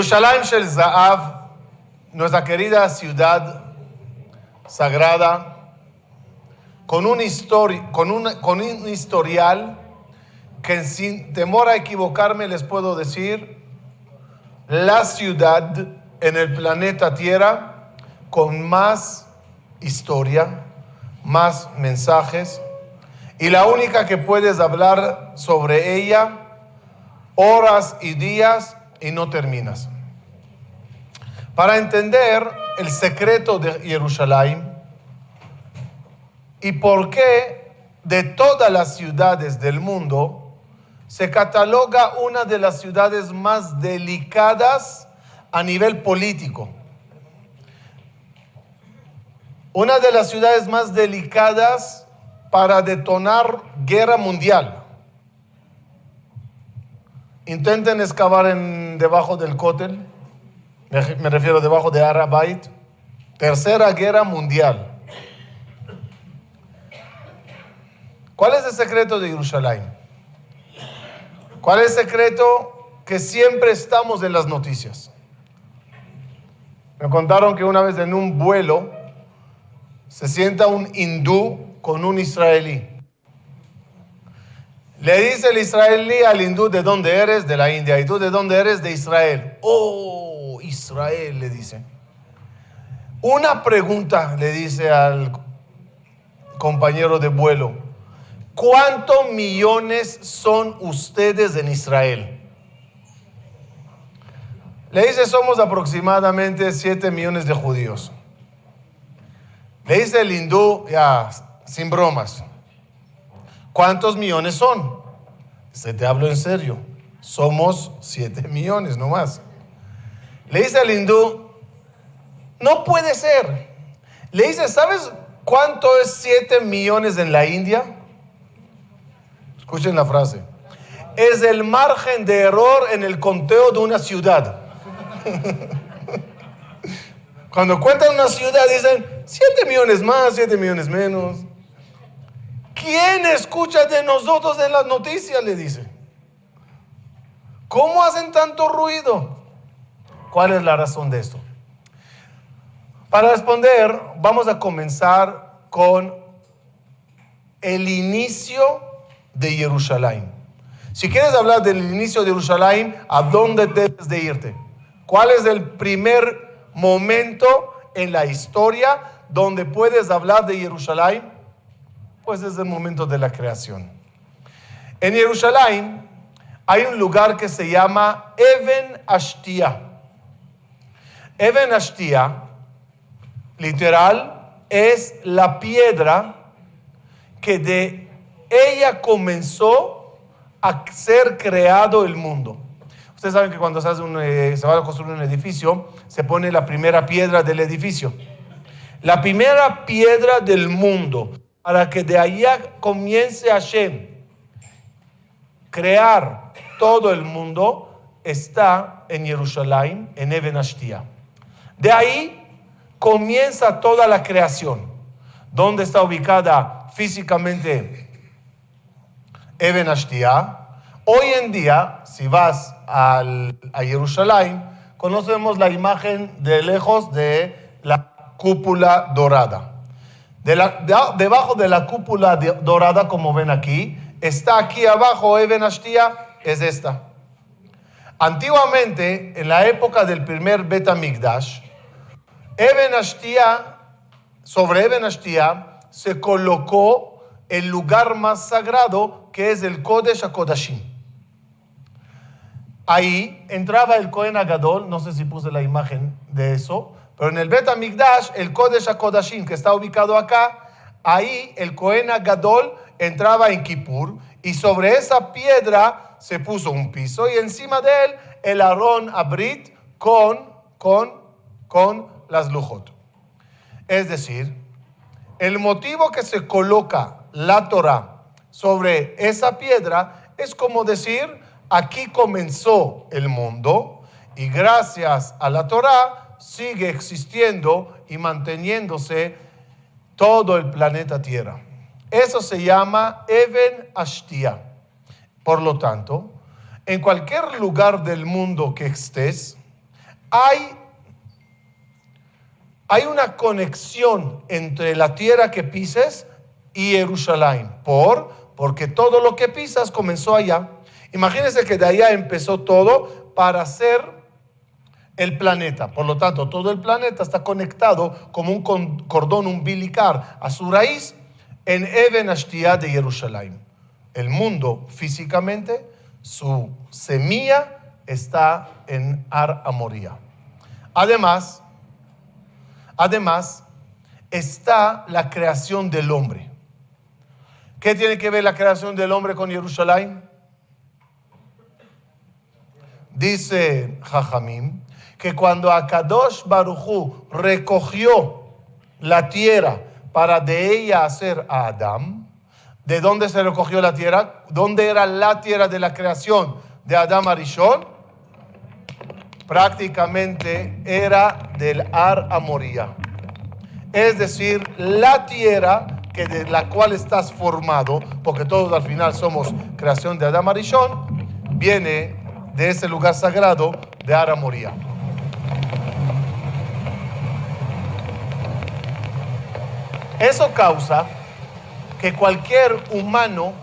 Yerushalayim Shel Zahav, nuestra querida ciudad sagrada, con un historial que sin temor a equivocarme les puedo decir, la ciudad en el planeta Tierra con más historia, más mensajes, y la única que puedes hablar sobre ella horas y días y no terminas. Para entender el secreto de Jerusalén y por qué de todas las ciudades del mundo se cataloga una de las ciudades más delicadas a nivel político. Una de las ciudades más delicadas para detonar guerra mundial. Intenten excavar debajo del Kotel, me refiero debajo de Har HaBayit, Tercera Guerra Mundial. ¿Cuál es el secreto de Jerusalén? ¿Cuál es el secreto? Que siempre estamos en las noticias. Me contaron que una vez en un vuelo se sienta un hindú con un israelí. Le dice el israelí al hindú: ¿de dónde eres? De la India. ¿Y tú de dónde eres? De Israel. Oh, Israel, le dice. Una pregunta le dice al compañero de vuelo: ¿cuántos millones son ustedes en Israel? Le dice: somos aproximadamente 7 millones de judíos. Le dice el hindú, ya, sin bromas: ¿cuántos millones son? Dice: te hablo en serio, somos 7 millones nomás. Le dice el hindú: no puede ser. Le dice: ¿sabes cuánto es 7 millones en la India? Escuchen la frase: es el margen de error en el conteo de una ciudad. Cuando cuentan una ciudad dicen 7 millones más, 7 millones menos. ¿Quién escucha de nosotros en las noticias? Le dice. ¿Cómo hacen tanto ruido? ¿Cuál es la razón de esto? Para responder, vamos a comenzar con el inicio de Jerusalén. Si quieres hablar del inicio de Jerusalén, ¿a dónde debes de irte? ¿Cuál es el primer momento en la historia donde puedes hablar de Jerusalén? Pues es el momento de la creación. En Jerusalén hay un lugar que se llama Even Ashtia. Even Ashtia, literal, es la piedra que de ella comenzó a ser creado el mundo. Ustedes saben que cuando se va a construir un edificio, se pone la primera piedra del edificio. La primera piedra del mundo, para que de allá comience Hashem crear todo el mundo, está en Jerusalén, en Even Ashtia. De ahí comienza toda la creación. ¿Dónde está ubicada físicamente Even Ashtia? Hoy en día, si vas a Jerusalén, conocemos la imagen de lejos de la cúpula dorada. Debajo de la cúpula dorada, como ven aquí, está aquí abajo Even Ashtia, es esta. Antiguamente, en la época del primer Bet HaMikdash, sobre Even Ashtia se colocó el lugar más sagrado, que es el Kodesh HaKodashim. Ahí entraba el Kohen HaGadol, no sé si puse la imagen de eso, pero en el Bet HaMikdash, el Kodesh HaKodashim, que está ubicado acá, ahí el Kohen HaGadol entraba en Kippur, y sobre esa piedra se puso un piso, y encima de él el Aarón Abrit con las Lujot. Es decir, el motivo que se coloca la Torah sobre esa piedra es como decir: aquí comenzó el mundo, y gracias a la Torah sigue existiendo y manteniéndose todo el planeta Tierra. Eso se llama Even Ashtia. Por lo tanto, en cualquier lugar del mundo que estés, Hay una conexión entre la tierra que pises y Jerusalén, porque todo lo que pisas comenzó allá. Imagínense que de allá empezó todo para hacer el planeta. Por lo tanto, todo el planeta está conectado como un cordón umbilical a su raíz en Eben Ashtiyah de Jerusalén. El mundo físicamente, su semilla está en Ar Amoría. Además, está la creación del hombre. ¿Qué tiene que ver la creación del hombre con Jerusalén? Dice Jajamim que cuando Akadosh Baruj Hu recogió la tierra para de ella hacer a Adán, ¿de dónde se recogió la tierra? ¿Dónde era la tierra de la creación de Adán Arishon? Prácticamente era del Ar Amoría. Es decir, la tierra de la cual estás formado, porque todos al final somos creación de Adán Arishon, viene de ese lugar sagrado de Ar Amoría. Eso causa que cualquier humano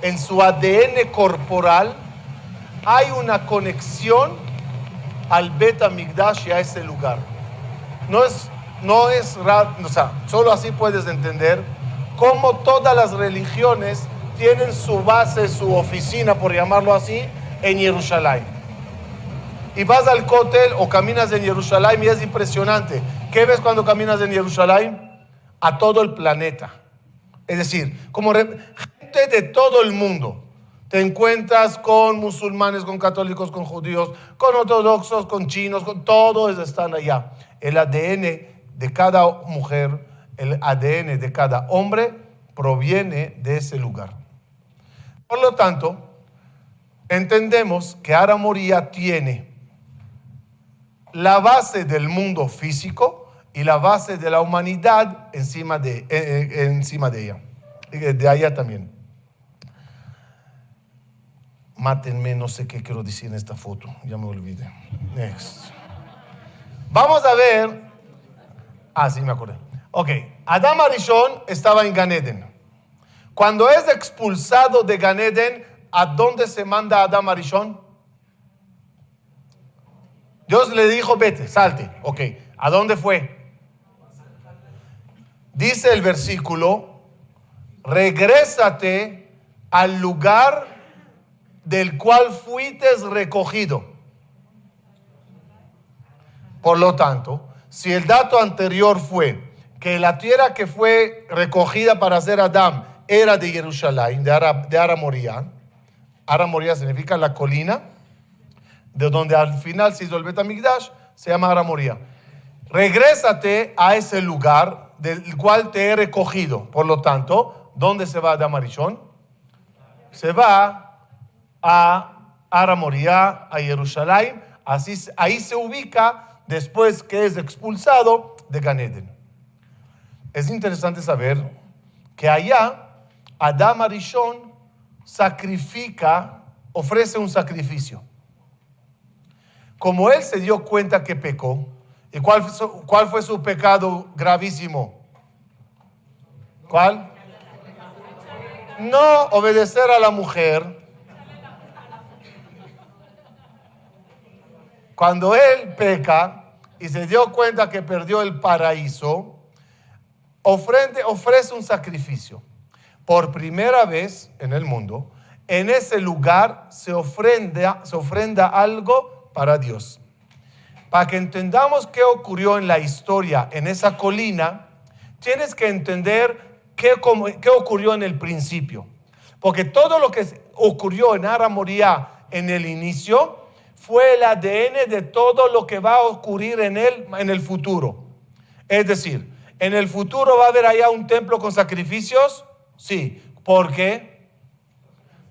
en su ADN corporal hay una conexión al Bet HaMikdash y a ese lugar. No es raro, o sea, solo así puedes entender cómo todas las religiones tienen su base, su oficina, por llamarlo así, en Jerusalén. Y vas al Kotel o caminas en Jerusalén y es impresionante. ¿Qué ves cuando caminas en Jerusalén? A todo el planeta. Es decir, como gente de todo el mundo. Te encuentras con musulmanes, con católicos, con judíos, con ortodoxos, con chinos, con todos están allá. El ADN de cada mujer, el ADN de cada hombre proviene de ese lugar. Por lo tanto, entendemos que Ar Amoría tiene la base del mundo físico y la base de la humanidad encima de ella, de allá también. Mátenme, no sé qué quiero decir en esta foto, ya me olvidé. Next. Vamos a ver. Sí, me acordé. Ok, Adán Arishon estaba en Gan Eden. Cuando es expulsado de Gan Eden, ¿a dónde se manda Adán Arishon? Dios le dijo, vete, salte. Ok, ¿a dónde fue? Dice el versículo, regrésate al lugar del cual fuiste recogido. Por lo tanto, si el dato anterior fue que la tierra que fue recogida para hacer Adán era de Jerusalén, de Ar Amoría. Ar Amoría significa la colina, de donde al final se hizo el Bet HaMikdash, se llama Ar Amoría. Regrésate a ese lugar del cual te he recogido. Por lo tanto, ¿dónde se va Adán Arishon? Se va a Ar Amoría, a Jerusalén. Ahí se ubica después que es expulsado de Gan Eden. Es interesante saber que allá Adán Arishon ofrece un sacrificio. Como él se dio cuenta que pecó, ¿y cuál fue su pecado gravísimo? ¿Cuál? No obedecer a la mujer. Cuando él peca y se dio cuenta que perdió el paraíso, ofrece un sacrificio. Por primera vez en el mundo, en ese lugar se ofrenda algo para Dios. Para que entendamos qué ocurrió en la historia en esa colina, tienes que entender qué ocurrió en el principio. Porque todo lo que ocurrió en Ar Amoría en el inicio fue el ADN de todo lo que va a ocurrir en el futuro. Es decir, ¿en el futuro va a haber allá un templo con sacrificios? Sí. ¿Por qué?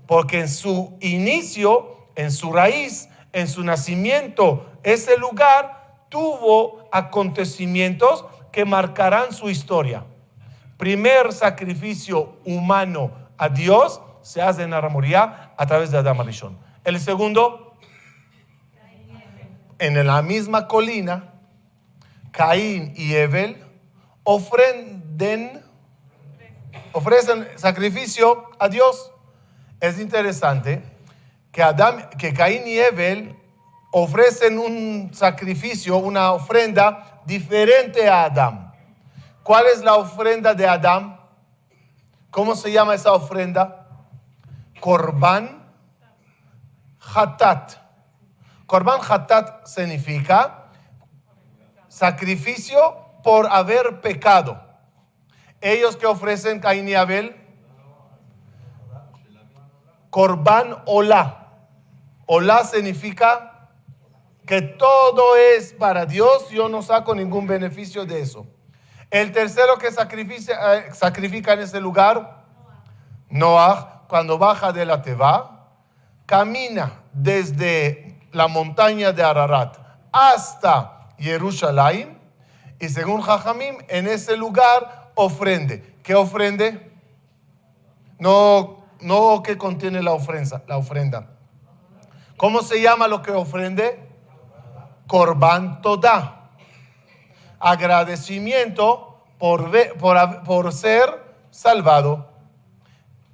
Porque en su inicio, en su raíz, en su nacimiento, ese lugar tuvo acontecimientos que marcarán su historia. Primer sacrificio humano a Dios se hace en Ar Amoría a través de Adán Arishon. El segundo, en la misma colina, Caín y Abel ofrecen sacrificio a Dios. Es interesante que Caín y Abel ofrecen un sacrificio, una ofrenda diferente a Adán. ¿Cuál es la ofrenda de Adán? ¿Cómo se llama esa ofrenda? Korban Hatat. Korban Hatat significa sacrificio por haber pecado. Ellos que ofrecen Caín y Abel, Korban Olá. Olá significa que todo es para Dios, yo no saco ningún beneficio de eso. El tercero que sacrifica en ese lugar, Noah, cuando baja de la Teba, camina desde la montaña de Ararat hasta Jerusalén y según Jajamim, en ese lugar ofrende. ¿Qué ofrende? No que contiene la ofrenda. ¿Cómo se llama lo que ofrende? Korban Todá. Agradecimiento por ser salvado.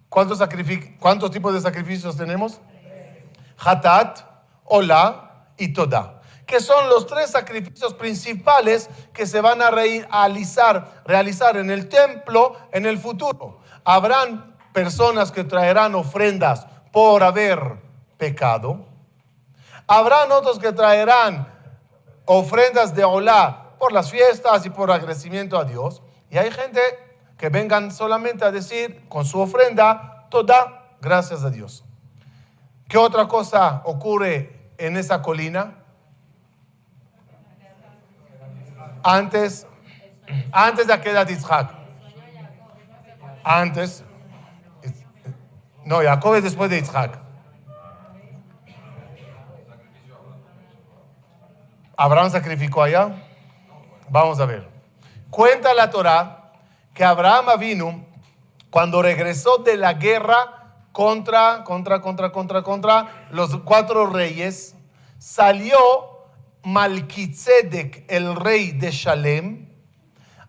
¿Cuántos tipos de sacrificios tenemos? Hatat, Olá y Todá, que son los tres sacrificios principales que se van a realizar en el templo en el futuro. Habrán personas que traerán ofrendas por haber pecado. Habrán otros que traerán ofrendas de Olá por las fiestas y por agradecimiento a Dios. Y hay gente que vengan solamente a decir con su ofrenda, Todá, gracias a Dios. ¿Qué otra cosa ocurre en esa colina? Antes de Akedat Yitzhak. No, Jacob es después de Yitzhak. ¿Abraham sacrificó allá? Vamos a ver. Cuenta la Torá que Abraham Avinu, cuando regresó de la guerra contra los 4 reyes, salió Malquisedec, el rey de Shalem,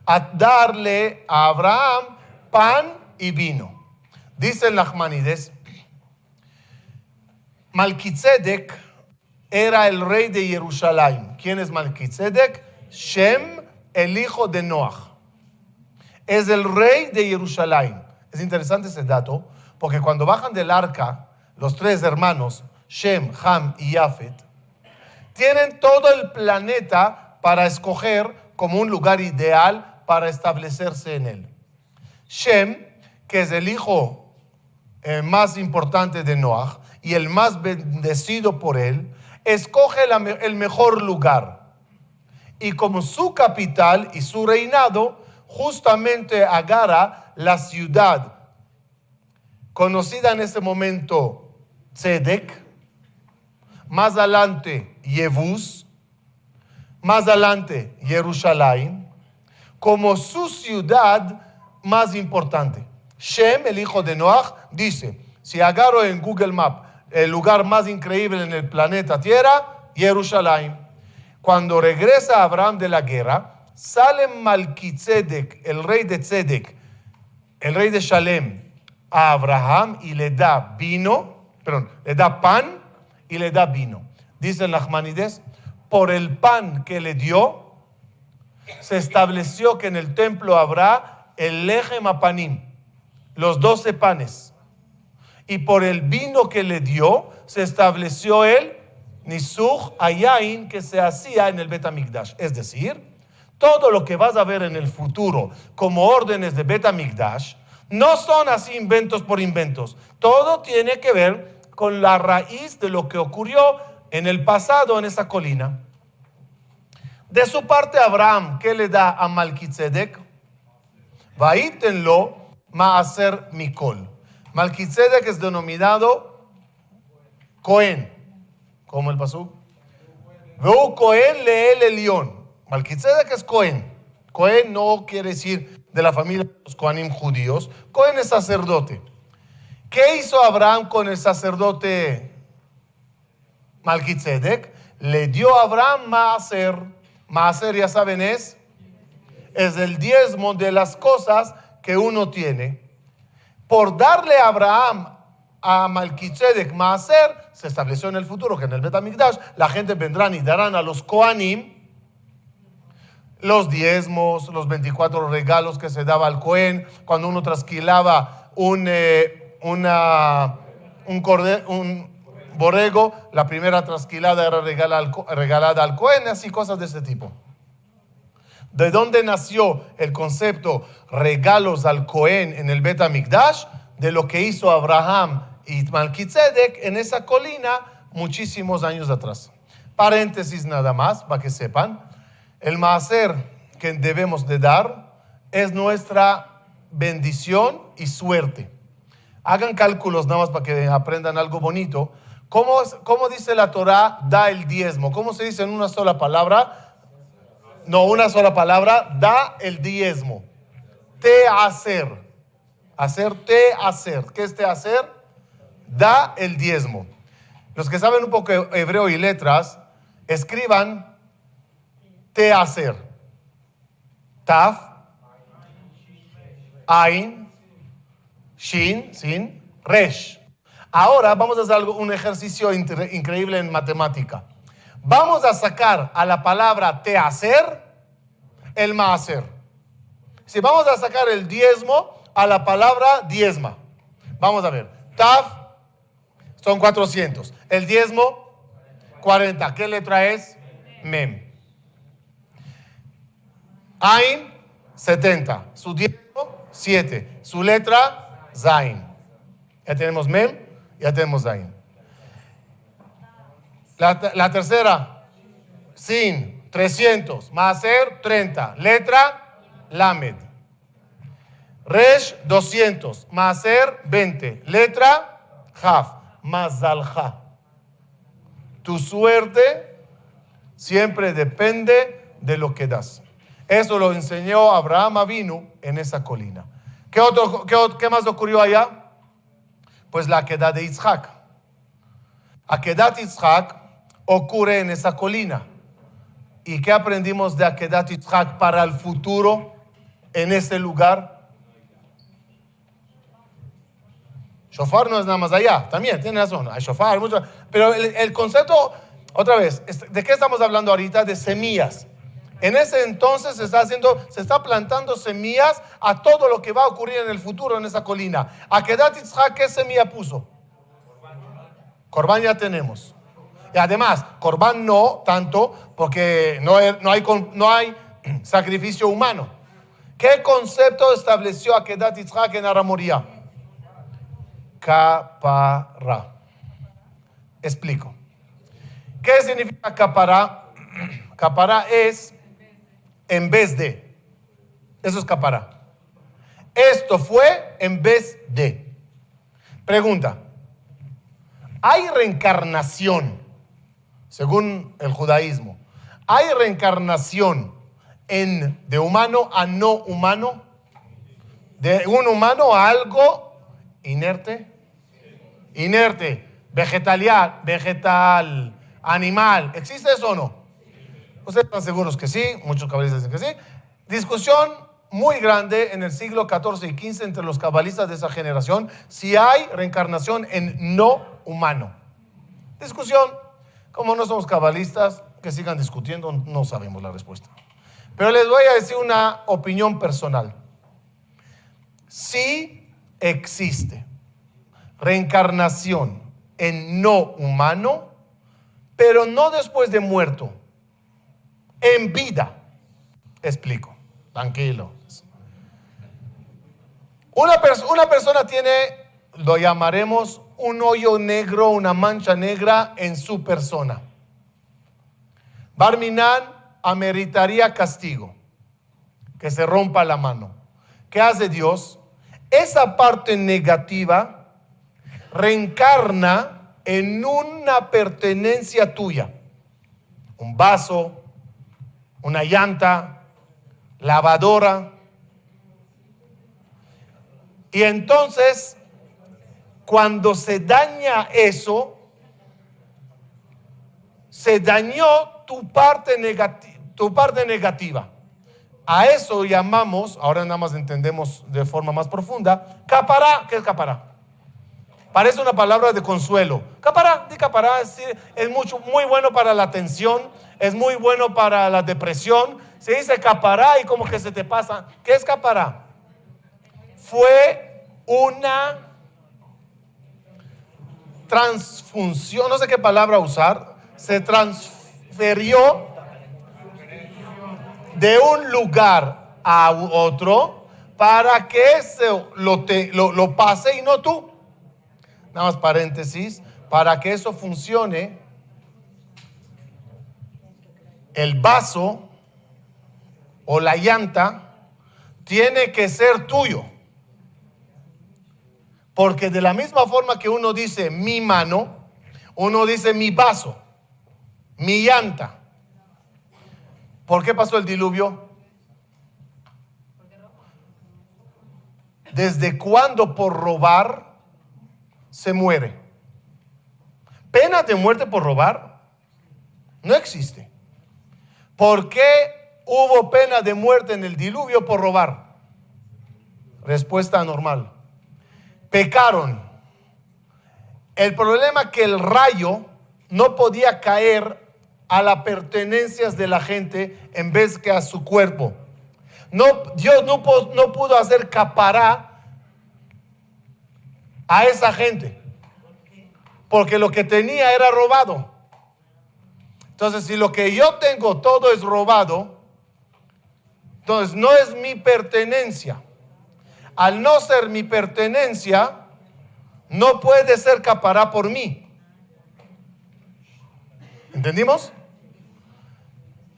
a darle a Abraham pan y vino. Dice el Nachmanides, Malquisedec era el rey de Jerusalén. ¿Quién es Malquisedec? Shem, el hijo de Noah. Es el rey de Jerusalén. Es interesante ese dato, porque cuando bajan del arca, los 3 hermanos, Shem, Ham y Yafet, tienen todo el planeta para escoger como un lugar ideal para establecerse en él. Shem, que es el hijo más importante de Noah y el más bendecido por él, escoge el mejor lugar. Y como su capital y su reinado, justamente agarra la ciudad conocida en ese momento Tzedek, más adelante Yevús, más adelante Jerusalén, como su ciudad más importante. Shem, el hijo de Noah, dice, si agarro en Google Maps el lugar más increíble en el planeta Tierra, Jerusalén. Cuando regresa Abraham de la guerra, sale Malquisedec, el rey de Tzedek, el rey de Shalem, a Abraham y le da pan y le da vino. Dice el Nachmanides, por el pan que le dio, se estableció que en el templo habrá el Lechem Apanim, los 12 panes. Y por el vino que le dio, se estableció el Nisuch Hayain que se hacía en el Bet HaMikdash. Es decir, todo lo que vas a ver en el futuro como órdenes de Bet HaMikdash no son así inventos por inventos. Todo tiene que ver con la raíz de lo que ocurrió en el pasado en esa colina. De su parte, Abraham, ¿qué le da a Malquisedec? Vaítenlo Maaser Mikol. Malquisedec es denominado Cohen, como el pasú. Veu Cohen Leel Elión. Malquisedec es Cohen. Cohen no quiere decir de la familia de los Cohanim judíos. Cohen es sacerdote. ¿Qué hizo Abraham con el sacerdote Malquisedec? le dio a Abraham Maaser. Maaser, ya saben, es el diezmo de las cosas que uno tiene. Por darle a Abraham a Melquisedec Maaser, se estableció en el futuro que en el Bet HaMikdash la gente vendrán y darán a los Kohanim los diezmos, los 24 regalos que se daba al Cohen cuando uno trasquilaba un borrego, la primera trasquilada era regalada al Cohen, así cosas de ese tipo. ¿De dónde nació el concepto regalos al Cohen en el Bet HaMikdash? De lo que hizo Abraham y Melquisedec en esa colina muchísimos años atrás. Paréntesis nada más, para que sepan. El maaser que debemos de dar es nuestra bendición y suerte. Hagan cálculos nada más para que aprendan algo bonito. ¿Cómo dice la Torah? Da el diezmo. ¿Cómo se dice en una sola palabra? No, una sola palabra. Da el diezmo. Teaser. Teaser. ¿Qué es teaser? Da el diezmo. Los que saben un poco hebreo y letras, escriban Teaser. Taf, Ain, Shin, Sin, Resh. Ahora vamos a hacer un ejercicio increíble en matemática. Vamos a sacar a la palabra Teaser el Maaser. Si vamos a sacar el diezmo a la palabra diezma. Vamos a ver. Taf son 400. El diezmo 40. ¿Qué letra es? Mem. Ain, 70. Su diezmo, 7. Su letra, Zain. Ya tenemos Mem, ya tenemos Zain. La tercera, Sin, 300. Maaser, 30. Letra, Lamed. Resh, 200. Maaser, 20. Letra, Jaf. Mazalja. Tu suerte siempre depende de lo que das. Eso lo enseñó Abraham Avinu en esa colina. ¿Qué más ocurrió allá? Pues la Akedat de Yitzhak. Akedat Yitzhak ocurre en esa colina. ¿Y qué aprendimos de Akedat Yitzhak para el futuro en ese lugar? Shofar no es nada más allá. También, tiene razón. Hay shofar, mucho. Pero el concepto, otra vez, ¿de qué estamos hablando ahorita? De semillas. En ese entonces se está plantando semillas a todo lo que va a ocurrir en el futuro en esa colina. Akedat Yitzhak, ¿qué semilla puso? Corbán ya tenemos. Y además, Corbán no tanto porque no hay sacrificio humano. ¿Qué concepto estableció Akedat Yitzhak en Aramoría? Kapara. Explico. ¿Qué significa kapara? Kapara es en vez de. Eso es kapara. Esto fue en vez de. Pregunta. ¿Hay reencarnación, según el judaísmo? ¿Hay reencarnación de humano a no humano? ¿De un humano a algo inerte? Inerte, vegetal, animal. ¿Existe eso o no? Ustedes están seguros que sí, muchos cabalistas dicen que sí. Discusión muy grande en el siglo XIV y XV entre los cabalistas de esa generación si hay reencarnación en no humano. Discusión, como no somos cabalistas, que sigan discutiendo, no sabemos la respuesta. Pero les voy a decir una opinión personal. Sí existe reencarnación en no humano, pero no después de muerto, en vida. Explico, tranquilo. Una persona tiene, lo llamaremos un hoyo negro, una mancha negra en su persona. Barminan ameritaría castigo, que se rompa la mano. ¿Qué hace Dios? Esa parte negativa reencarna en una pertenencia tuya. Un vaso, una llanta, lavadora. Y entonces, cuando se daña eso, se dañó tu parte negativa. A eso llamamos, ahora nada más entendemos de forma más profunda, capará. ¿Qué es capará? Parece una palabra de consuelo. Capará, di capará, es muy bueno para la tensión, es muy bueno para la depresión. Se dice capará y como que se te pasa. ¿Qué es capará? Fue una transfunción, no sé qué palabra usar, se transfirió de un lugar a otro para que lo pase y no tú. Nada más paréntesis, para que eso funcione, el vaso o la llanta tiene que ser tuyo. Porque de la misma forma que uno dice mi mano, uno dice mi vaso, mi llanta. ¿Por qué pasó el diluvio? ¿Desde cuándo por robar se muere? Pena de muerte por robar no existe. ¿Por qué hubo pena de muerte en el diluvio por robar? Respuesta normal. Pecaron. El problema es que el rayo no podía caer a las pertenencias de la gente en vez que a su cuerpo. Dios no pudo hacer capará a esa gente, porque lo que tenía era robado. Entonces, si lo que yo tengo todo es robado, entonces no es mi pertenencia. Al no ser mi pertenencia, no puede ser capará por mí. ¿Entendimos?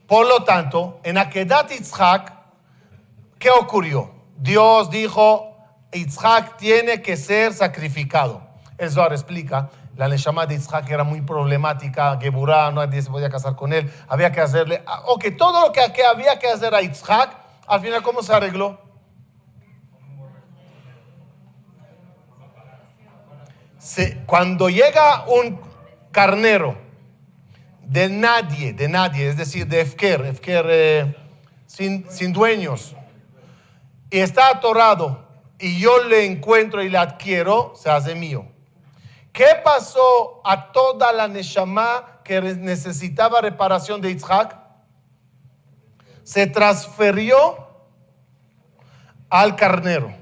Por lo tanto, en Akedat Yitzhak, ¿qué ocurrió? Dios dijo, Yitzhak tiene que ser sacrificado. El Zohar explica, la neshama de Yitzhak era muy problemática, Geburá, nadie se podía casar con él, había que hacerle, todo lo que había que hacer a Yitzhak, al final, ¿cómo se arregló? Cuando llega un carnero de nadie, es decir, de Efker, sin dueños, y está atorado, y yo le encuentro y le adquiero, se hace mío. ¿Qué pasó a toda la neshama que necesitaba reparación de Yitzhak? Se transfirió al carnero.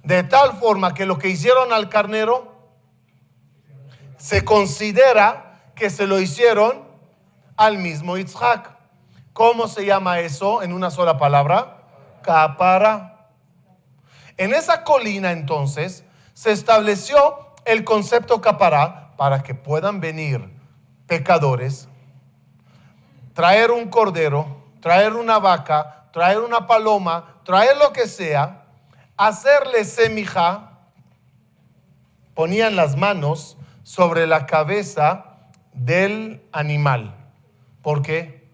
De tal forma que lo que hicieron al carnero se considera que se lo hicieron al mismo Yitzhak. ¿Cómo se llama eso en una sola palabra? Capara. En esa colina entonces se estableció el concepto capará para que puedan venir pecadores, traer un cordero, traer una vaca, traer una paloma, traer lo que sea, hacerle semijá, ponían las manos sobre la cabeza del animal. ¿Por qué?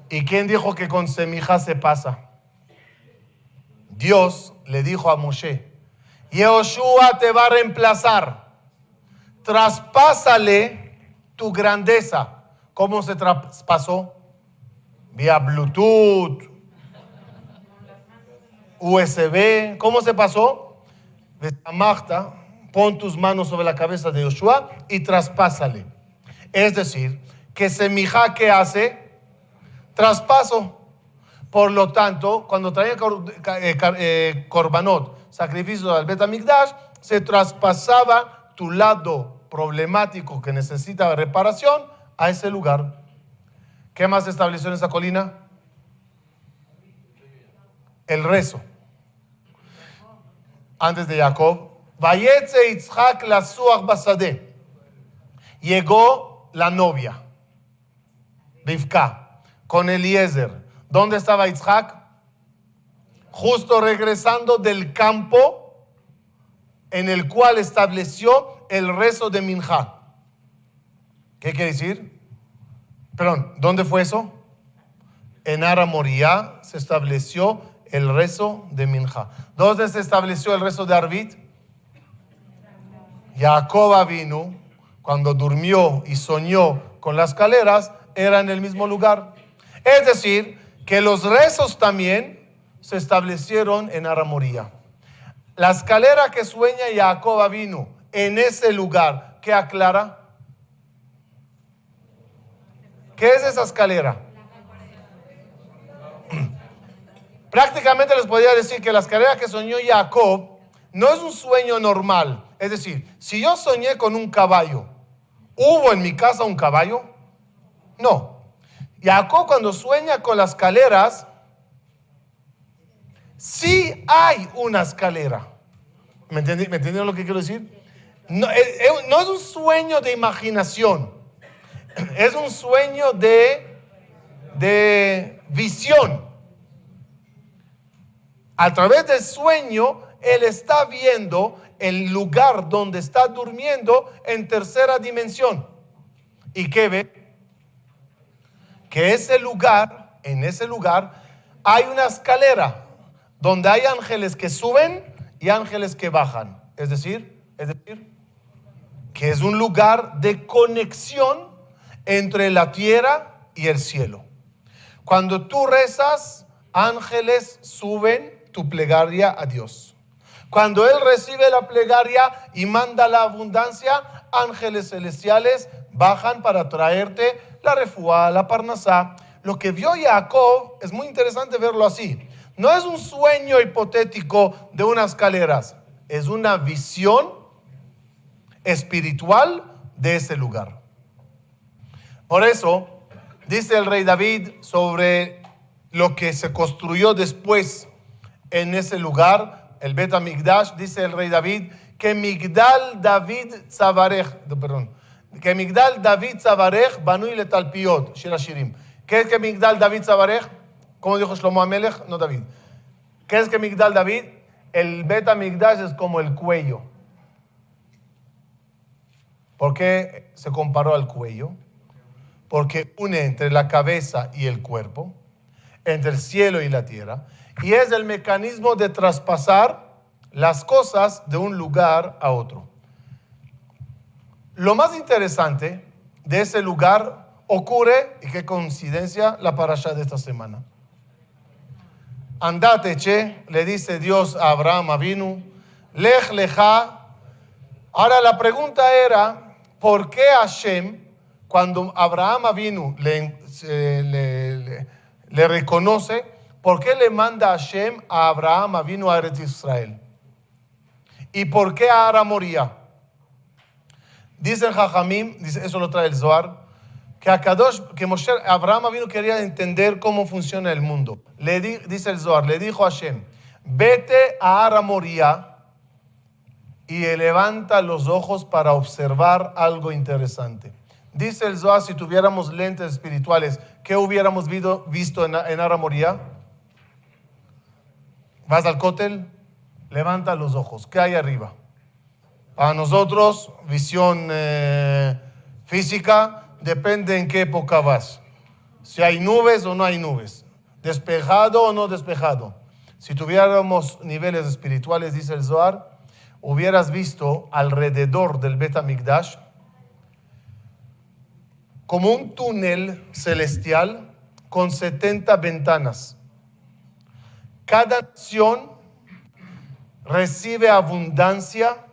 ¿Y quién dijo que con semijá se pasa? Dios le dijo a Moshe, Yehoshua te va a reemplazar, traspásale tu grandeza. ¿Cómo se traspasó? Vía Bluetooth, USB. ¿Cómo se pasó? Magta, pon tus manos sobre la cabeza de Yoshua y traspásale. Es decir, que semijá, ¿qué hace? Traspaso. Por lo tanto, cuando traían korbanot, sacrificio al Bet HaMikdash, se traspasaba tu lado problemático que necesita reparación a ese lugar. ¿Qué más se estableció en esa colina? El rezo. Antes de Jacob, Vayetze Yitzhak lasuach basadeh. Llegó la novia, Rivka, con Eliezer. ¿Dónde estaba Yitzhak? Justo regresando del campo en el cual estableció el rezo de Minjá. ¿Qué quiere decir? Perdón, ¿dónde fue eso? En Ara Moriah se estableció el rezo de Minjá. ¿Dónde se estableció el rezo de Arvit? Jacob vino, cuando durmió y soñó con las escaleras, era en el mismo lugar. Es decir, que los rezos también se establecieron en Aramoría. La escalera que sueña Jacob vino en ese lugar, ¿qué aclara? ¿Qué es esa escalera? Prácticamente les podría decir que la escalera que soñó Jacob no es un sueño normal. Es decir, si yo soñé con un caballo, ¿hubo en mi casa un caballo? No. Jacob cuando sueña con las escaleras, sí hay una escalera. ¿Me entendieron lo que quiero decir? No es un sueño de imaginación. Es un sueño de visión. A través del sueño, él está viendo el lugar donde está durmiendo en tercera dimensión. ¿Y qué ve? Que en ese lugar, hay una escalera donde hay ángeles que suben y ángeles que bajan. Es decir, que es un lugar de conexión entre la tierra y el cielo. Cuando tú rezas, ángeles suben tu plegaria a Dios. Cuando Él recibe la plegaria y manda la abundancia, ángeles celestiales bajan para traerte la refuá, la parnasá. Lo que vio Jacob es muy interesante verlo así. No es un sueño hipotético de unas escaleras, es una visión espiritual de ese lugar. Por eso, dice el rey David sobre lo que se construyó después en ese lugar, el Bet HaMikdash, dice el rey David, que Migdal David Tzavarech, que Migdal David Tzavarech banui letalpiot, Shir Hashirim. ¿Qué es que Migdal David Tzavarech? ¿Cómo dijo Shlomo HaMelech? No David. ¿Qué es que Migdal David? El Bet HaMikdash es como el cuello. ¿Por qué se comparó al cuello? Porque une entre la cabeza y el cuerpo, entre el cielo y la tierra, y es el mecanismo de traspasar las cosas de un lugar a otro. Lo más interesante de ese lugar ocurre, y qué coincidencia, la parasha de esta semana. Andate, che, le dice Dios a Abraham Avinu, lech lecha. Ahora la pregunta era, ¿por qué Hashem, cuando Abraham Avinu le reconoce, ¿por qué le manda Hashem a Abraham Avinu a Eretz Israel? ¿Y por qué a Aramoría? Dice el Jajamim, eso lo trae el Zohar, que Abraham Avinu quería entender cómo funciona el mundo. Dice el Zohar, le dijo a Hashem, vete a Aramoría y levanta los ojos para observar algo interesante. Dice el Zohar, si tuviéramos lentes espirituales, ¿qué hubiéramos visto en Aramoría? Vas al cótel, levanta los ojos. ¿Qué hay arriba? Para nosotros, visión física, depende en qué época vas. Si hay nubes o no hay nubes. Despejado o no despejado. Si tuviéramos niveles espirituales, dice el Zohar, hubieras visto alrededor del Bet HaMikdash como un túnel celestial con 70 ventanas. Cada nación recibe abundancia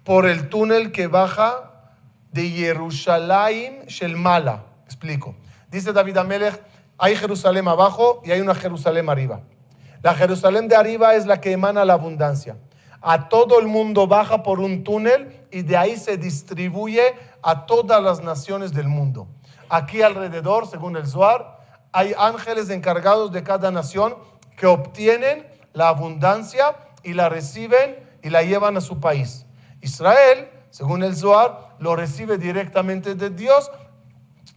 por el túnel que baja de Jerusalén Shel Mala. Explico. Dice David HaMelech, hay Jerusalén abajo y hay una Jerusalén arriba. La Jerusalén de arriba es la que emana la abundancia. A todo el mundo baja por un túnel y de ahí se distribuye a todas las naciones del mundo. Aquí alrededor, según el Zohar, hay ángeles encargados de cada nación que obtienen la abundancia y la reciben y la llevan a su país. Israel, según el Zohar, lo recibe directamente de Dios,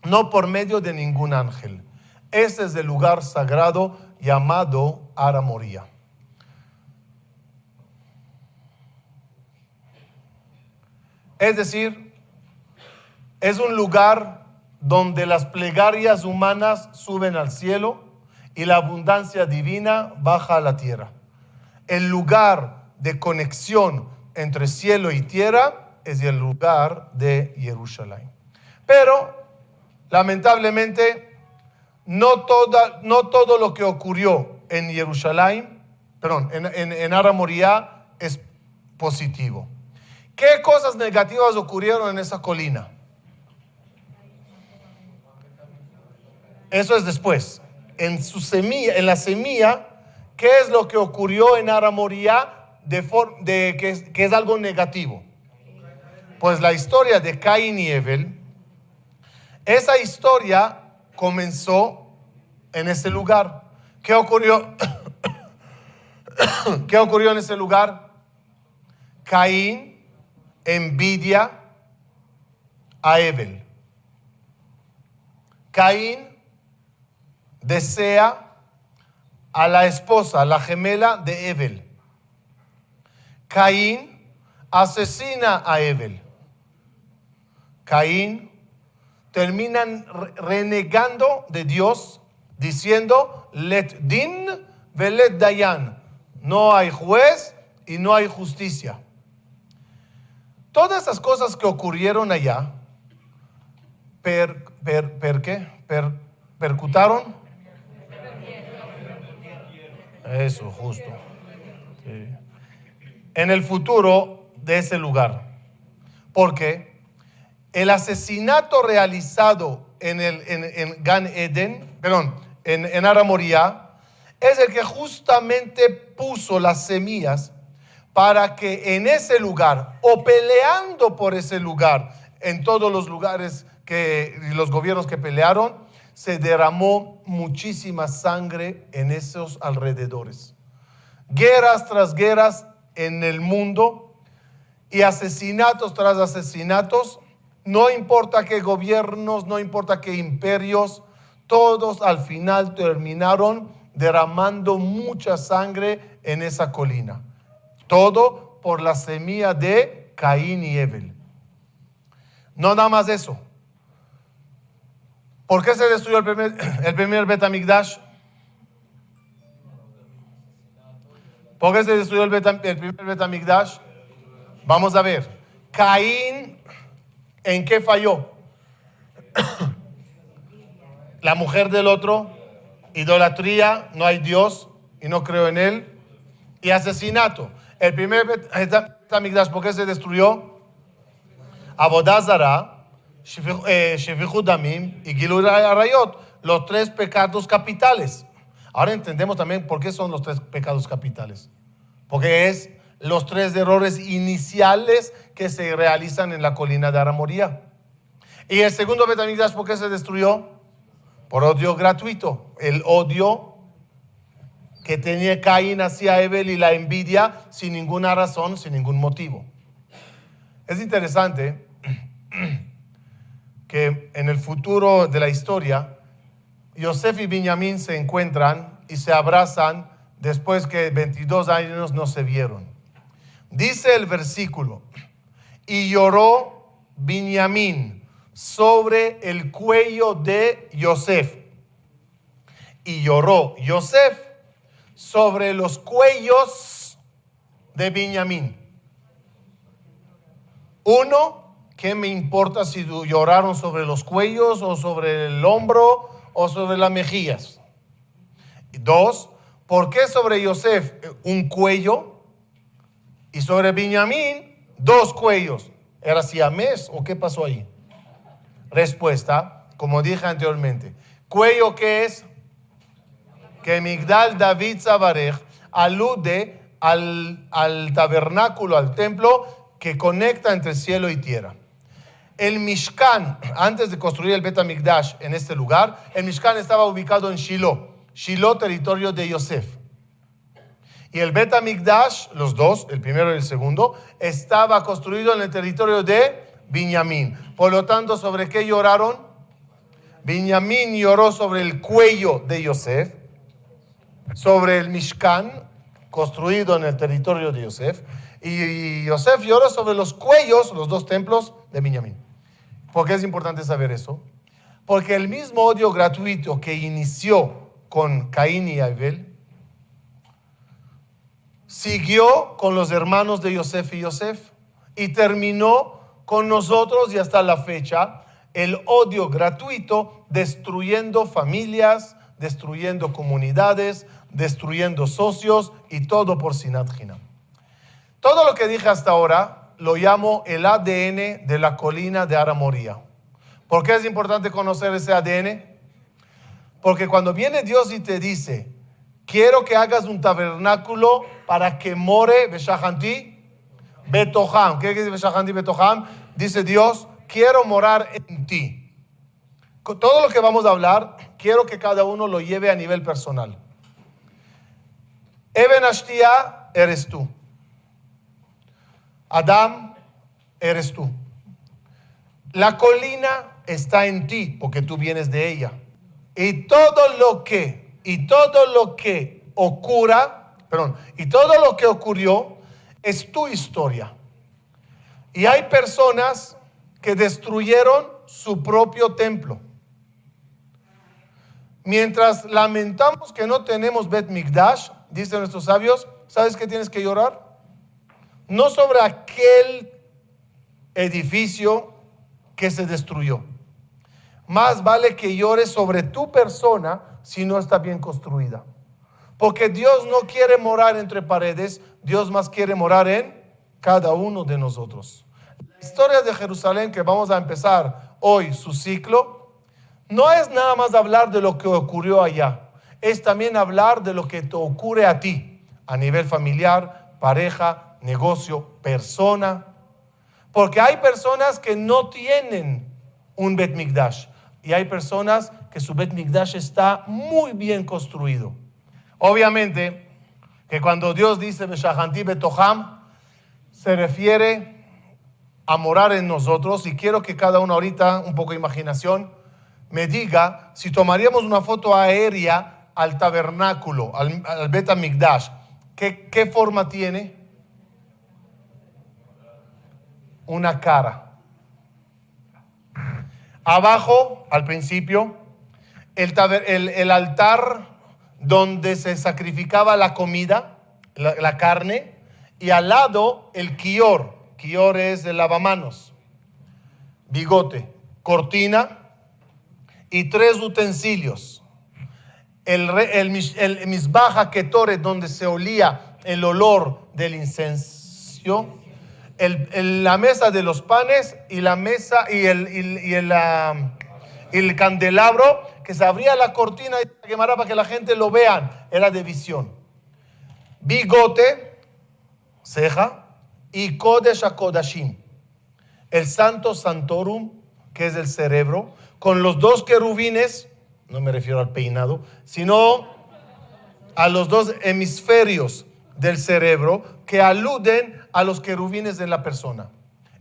no por medio de ningún ángel. Ese es el lugar sagrado llamado Aramoría. Es decir, es un lugar donde las plegarias humanas suben al cielo y la abundancia divina baja a la tierra. El lugar de conexión entre cielo y tierra es el lugar de Jerusalén. Pero, lamentablemente, no todo lo que ocurrió en Jerusalén, en Har Moriah es positivo. ¿Qué cosas negativas ocurrieron en esa colina? Eso es después. En la semilla, ¿qué es lo que ocurrió en Har Moriah que es algo negativo? Pues la historia de Caín y Abel, esa historia comenzó en ese lugar. ¿Qué ocurrió? ¿Qué ocurrió en ese lugar? Caín envidia a Abel. Caín desea a la esposa, la gemela de Abel. Caín asesina a Abel. Caín termina renegando de Dios, diciendo, let din velet dayan. No hay juez y no hay justicia. Todas esas cosas que ocurrieron allá, percutaron. Eso, justo. Sí. En el futuro de ese lugar. Porque el asesinato realizado en Gan Eden, en Har Moriah, es el que justamente puso las semillas para que en ese lugar, o peleando por ese lugar, en todos los lugares los gobiernos que pelearon, se derramó muchísima sangre en esos alrededores. Guerras tras guerras en el mundo y asesinatos tras asesinatos. No importa qué gobiernos, no importa qué imperios, todos al final terminaron derramando mucha sangre en esa colina. Todo por la semilla de Caín y Abel. No nada más eso. ¿Por qué se destruyó el primer Bet Hamikdash? ¿Por qué se destruyó el primer Bet Hamikdash? Vamos a ver. Caín, ¿en qué falló? La mujer del otro, idolatría, no hay Dios y no creo en él, y asesinato. El primer Bet Hamikdash, ¿por qué se destruyó? Avodah Zarah, Shefichut Damim y Gilui Arayot, los tres pecados capitales. Ahora entendemos también por qué son los tres pecados capitales. Porque es los tres errores iniciales que se realizan en la colina de Har Moriah. Y el segundo Bet Hamikdash, ¿por qué se destruyó? Por odio gratuito. El odio que tenía Caín hacia Abel y la envidia sin ninguna razón, sin ningún motivo. Es interesante que en el futuro de la historia, Yosef y Benjamín se encuentran y se abrazan después que 22 años no se vieron. Dice el versículo, y lloró Benjamín sobre el cuello de Yosef. Y lloró Yosef sobre los cuellos de Benjamín. Uno, ¿qué me importa si lloraron sobre los cuellos o sobre el hombro o sobre las mejillas? Dos, ¿por qué sobre Yosef un cuello y sobre Benjamín dos cuellos? ¿Era siamés o qué pasó ahí? Respuesta, como dije anteriormente, cuello, ¿qué es? Que Migdal David Zabarej alude al tabernáculo, al templo que conecta entre cielo y tierra. El Mishkan, antes de construir el Bet Hamikdash en este lugar, el Mishkan estaba ubicado en Shiloh, territorio de Yosef. Y el Bet Hamikdash, los dos, el primero y el segundo, estaba construido en el territorio de Benjamín. Por lo tanto, ¿sobre qué lloraron? Benjamín lloró sobre el cuello de Yosef, sobre el Mishkan, construido en el territorio de Yosef, y Yosef lloró sobre los cuellos, los dos templos de Benjamín. ¿Por qué es importante saber eso? Porque el mismo odio gratuito que inició con Caín y Abel, siguió con los hermanos de Yosef y Yosef. y terminó con nosotros y hasta la fecha el odio gratuito, destruyendo familias, destruyendo comunidades, destruyendo socios y todo por Sinat Hinam. Todo lo que dije hasta ahora lo llamo el ADN de la colina de Ara Moría. ¿Por qué es importante conocer ese ADN? Porque cuando viene Dios y te dice, quiero que hagas un tabernáculo para que more Beshahanti Betoham. ¿Qué quiere decir Beshahanti Betoham? Dice Dios, quiero morar en ti. Con todo lo que vamos a hablar, quiero que cada uno lo lleve a nivel personal. Eben Ashtia eres tú. Adam eres tú. La colina está en ti porque tú vienes de ella. Y todo lo que ocurrió es tu historia. Y hay personas que destruyeron su propio templo. Mientras lamentamos que no tenemos Bet Mikdash, dicen nuestros sabios, ¿sabes qué tienes que llorar? No sobre aquel edificio que se destruyó. Más vale que llores sobre tu persona si no está bien construida. Porque Dios no quiere morar entre paredes, Dios más quiere morar en cada uno de nosotros. La historia de Jerusalén que vamos a empezar hoy, su ciclo, no es nada más hablar de lo que ocurrió allá, es también hablar de lo que te ocurre a ti, a nivel familiar, pareja, negocio, persona. Porque hay personas que no tienen un Bet Mikdash y hay personas que su Bet Mikdash está muy bien construido. Obviamente que cuando Dios dice Beshahanti Betoham, se refiere a morar en nosotros, y quiero que cada uno ahorita, un poco de imaginación, me diga si tomaríamos una foto aérea al tabernáculo, al Bet Mikdash, ¿qué forma tiene? Una cara. Abajo, al principio, el altar donde se sacrificaba la comida, la carne, y al lado el kior. Kior es el lavamanos, bigote, cortina y 3 utensilios. El misbaj haketoret, donde se olía el olor del incenso, la mesa de los panes y la mesa y el candelabro, que se abría la cortina y se quemara para que la gente lo vean, era de visión. Bigote, ceja, y Kodesh HaKodashim, el Santo Santorum, que es el cerebro, con los 2 querubines, no me refiero al peinado, sino a los 2 hemisferios del cerebro que aluden a los querubines de la persona.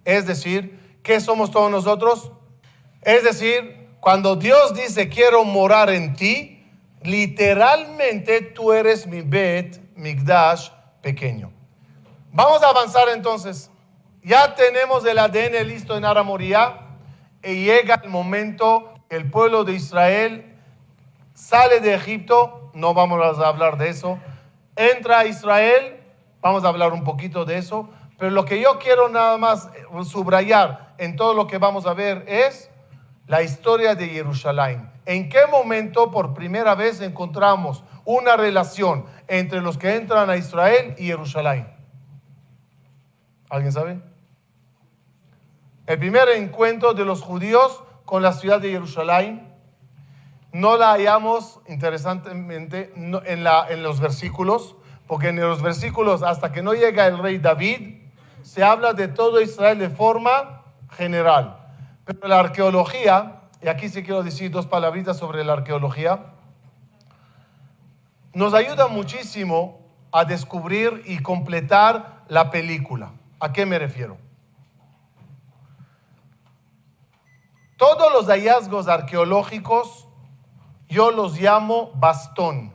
Es decir, ¿qué somos todos nosotros? Es decir, cuando Dios dice quiero morar en ti, literalmente tú eres mi Bet Mikdash pequeño. Vamos a avanzar entonces. Ya tenemos el ADN listo en Ara Moría y llega el momento, el pueblo de Israel sale de Egipto, no vamos a hablar de eso, entra a Israel, vamos a hablar un poquito de eso, pero lo que yo quiero nada más subrayar en todo lo que vamos a ver es la historia de Jerusalén. ¿En qué momento por primera vez encontramos una relación entre los que entran a Israel y Jerusalén? ¿Alguien sabe? El primer encuentro de los judíos con la ciudad de Jerusalén no la hallamos, interesantemente, en los versículos, porque en los versículos, hasta que no llega el rey David, se habla de todo Israel de forma general. Pero la arqueología, y aquí sí quiero decir 2 palabritas sobre la arqueología, nos ayuda muchísimo a descubrir y completar la película. ¿A qué me refiero? Todos los hallazgos arqueológicos yo los llamo bastón.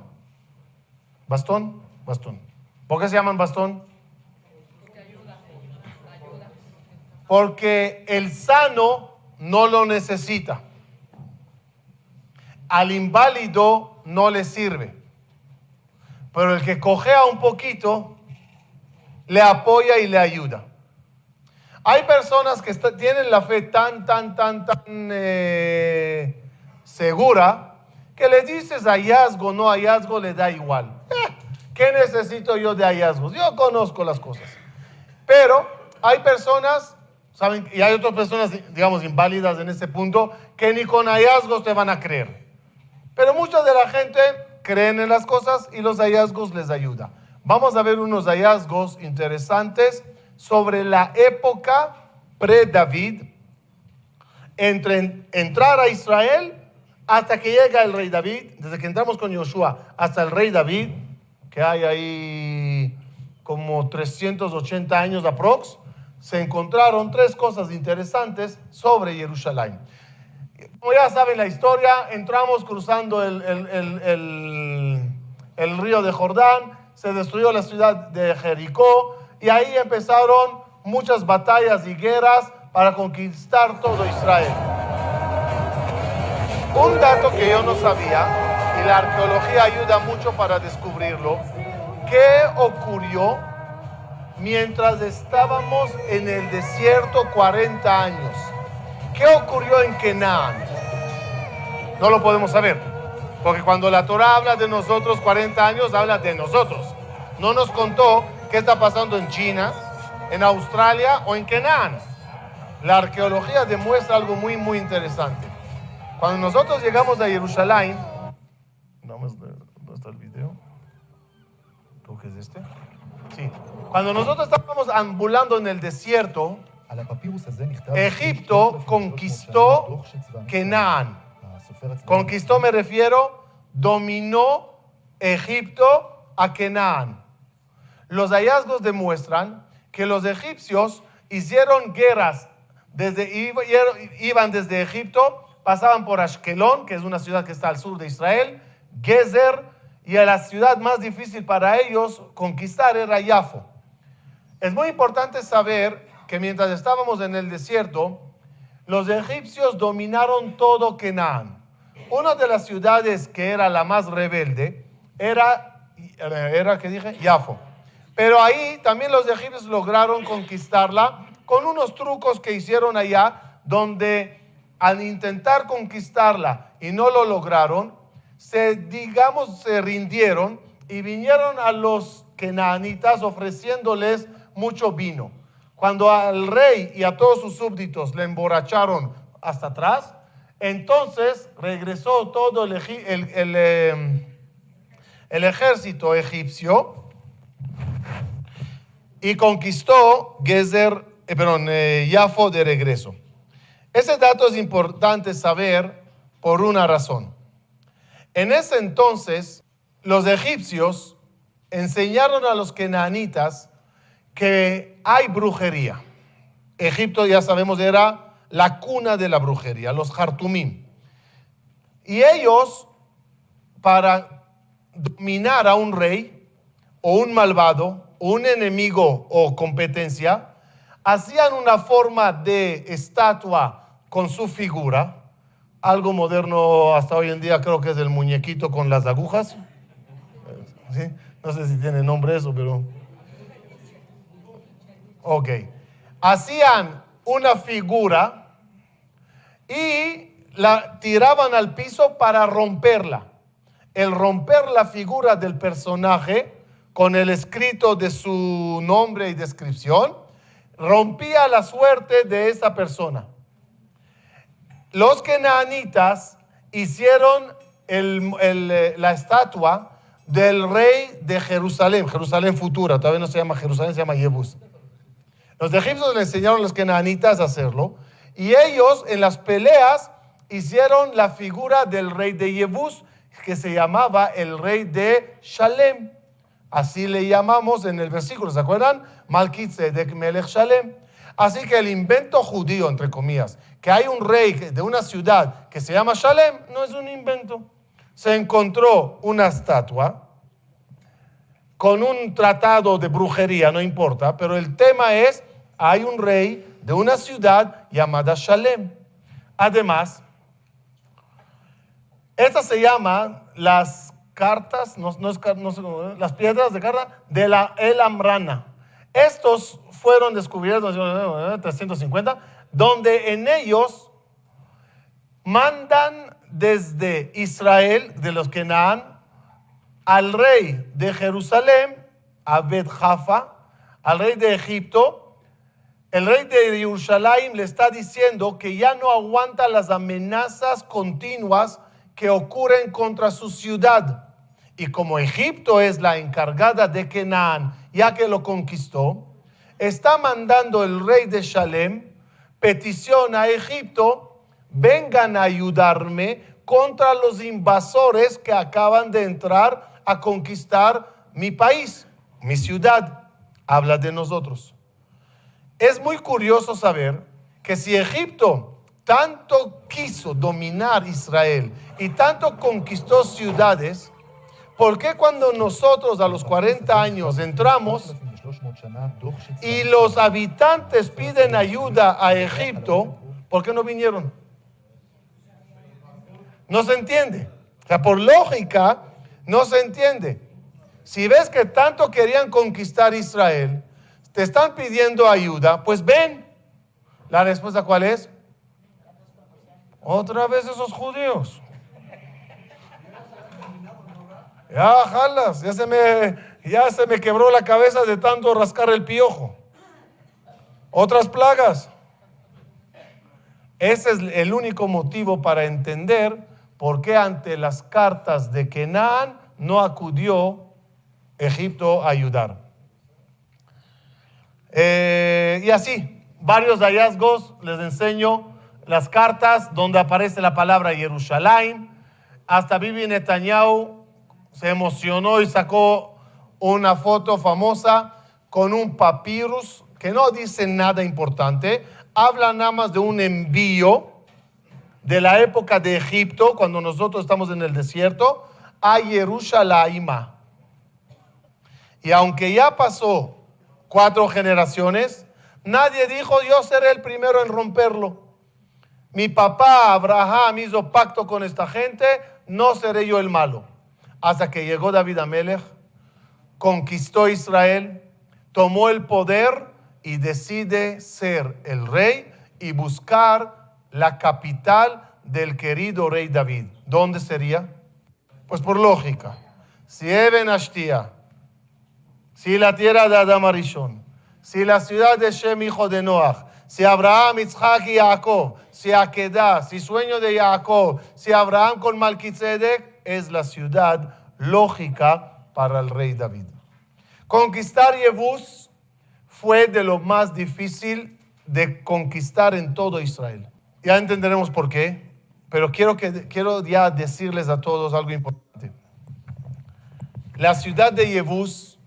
¿Bastón? Bastón. ¿Por qué se llaman bastón? Porque el sano no lo necesita. Al inválido no le sirve. Pero el que cojea un poquito le apoya y le ayuda. Hay personas que tienen la fe tan segura que le dices hallazgo, no hallazgo, le da igual. ¿Qué necesito yo de hallazgos? Yo conozco las cosas. Pero hay personas, ¿saben? Y hay otras personas, digamos, inválidas en este punto, que ni con hallazgos te van a creer. Pero mucha de la gente creen en las cosas y los hallazgos les ayuda. Vamos a ver unos hallazgos interesantes sobre la época pre-David, entre entrar a Israel hasta que llega el rey David, desde que entramos con Yoshua hasta el rey David, que hay ahí como 380 años aprox, se encontraron tres cosas interesantes sobre Jerusalén. Como ya saben la historia, entramos cruzando el río de Jordán, se destruyó la ciudad de Jericó y ahí empezaron muchas batallas y guerras para conquistar todo Israel. Un dato que yo no sabía, y la arqueología ayuda mucho para descubrirlo, ¿qué ocurrió mientras estábamos en el desierto 40 años? ¿Qué ocurrió en Canaán? No lo podemos saber, porque cuando la Torah habla de nosotros 40 años, habla de nosotros. No nos contó qué está pasando en China, en Australia o en Canaán. La arqueología demuestra algo muy interesante. Cuando nosotros llegamos a Jerusalén, ¿dónde está el video? ¿Tú qué es este? Sí. Cuando nosotros estábamos ambulando en el desierto, Egipto conquistó Canaán. Conquistó, me refiero, dominó Egipto a Canaán. Los hallazgos demuestran que los egipcios hicieron guerras, iban desde Egipto, pasaban por Ashkelon, que es una ciudad que está al sur de Israel, Gezer, y la ciudad más difícil para ellos conquistar era Jafo. Es muy importante saber que mientras estábamos en el desierto, los egipcios dominaron todo Canaán. Una de las ciudades que era la más rebelde era ¿qué dije? Jafo. Pero ahí también los egipcios lograron conquistarla con unos trucos que hicieron allá, donde al intentar conquistarla y no lo lograron, se rindieron y vinieron a los canaanitas ofreciéndoles mucho vino. Cuando al rey y a todos sus súbditos le emborracharon hasta atrás, entonces regresó todo el ejército egipcio y conquistó Jafo de regreso. Ese dato es importante saber por una razón. En ese entonces, los egipcios enseñaron a los canaanitas que hay brujería. Egipto, ya sabemos, era la cuna de la brujería, los Hartumim. Y ellos, para dominar a un rey, o un malvado, o un enemigo o competencia, hacían una forma de estatua con su figura. Algo moderno hasta hoy en día creo que es el muñequito con las agujas. ¿Sí? No sé si tiene nombre eso, pero... Ok. Hacían una figura y la tiraban al piso para romperla. El romper la figura del personaje con el escrito de su nombre y descripción rompía la suerte de esa persona. Los canaanitas hicieron la estatua del rey de Jerusalén, Jerusalén futura, todavía no se llama Jerusalén, se llama Jebús. Los egipcios le enseñaron a los canaanitas a hacerlo, y ellos en las peleas hicieron la figura del rey de Jebús, que se llamaba el rey de Shalem. Así le llamamos en el versículo, ¿se acuerdan? Malkitzedek Melech Shalem. Así que el invento judío, entre comillas, que hay un rey de una ciudad que se llama Shalem, no es un invento. Se encontró una estatua con un tratado de brujería, no importa, pero el tema es, hay un rey de una ciudad llamada Shalem. Además, estas se llaman las cartas, las piedras de carta de la El Amrana. Estos fueron descubiertos en 350, donde en ellos mandan desde Israel, de los Canaán, al rey de Jerusalén, a Bet-Jafa, al rey de Egipto. El rey de Jerusalén le está diciendo que ya no aguanta las amenazas continuas que ocurren contra su ciudad. Y como Egipto es la encargada de Canaán, ya que lo conquistó, está mandando el rey de Shalem petición a Egipto: vengan a ayudarme contra los invasores que acaban de entrar a conquistar mi país, mi ciudad. Habla de nosotros. Es muy curioso saber que si Egipto tanto quiso dominar Israel y tanto conquistó ciudades, ¿por qué cuando nosotros a los 40 años entramos y los habitantes piden ayuda a Egipto, por qué no vinieron? No se entiende. O sea, por lógica, no se entiende. Si ves que tanto querían conquistar Israel, te están pidiendo ayuda, pues ven. ¿La respuesta cuál es? Otra vez esos judíos. Ya jalas, ya se me quebró la cabeza de tanto rascar el piojo. Otras plagas. Ese es el único motivo para entender por qué ante las cartas de Canaán no acudió Egipto a ayudar. Y así, varios hallazgos, les enseño las cartas donde aparece la palabra Jerusalén. Hasta Bibi Netanyahu se emocionó y sacó una foto famosa con un papyrus que no dice nada importante, habla nada más de un envío de la época de Egipto, cuando nosotros estamos en el desierto, a Jerusalén. Y aunque ya pasó 4 generaciones, nadie dijo: yo seré el primero en romperlo. Mi papá Abraham hizo pacto con esta gente, no seré yo el malo. Hasta que llegó David Amelech, conquistó Israel, tomó el poder y decide ser el rey y buscar la capital del querido rey David. ¿Dónde sería? Pues por lógica, si Eben Ashtia, si la tierra de Adam Arishon, si la ciudad de Shem, hijo de Noach, si Abraham, Isaac y Jacob, si Akedah, si sueño de Jacob, si Abraham con Malquisedec, es la ciudad lógica para el rey David. Conquistar Jebús fue de lo más difícil de conquistar en todo Israel. Ya entenderemos por qué, pero quiero ya decirles a todos algo importante. La ciudad de Jebús,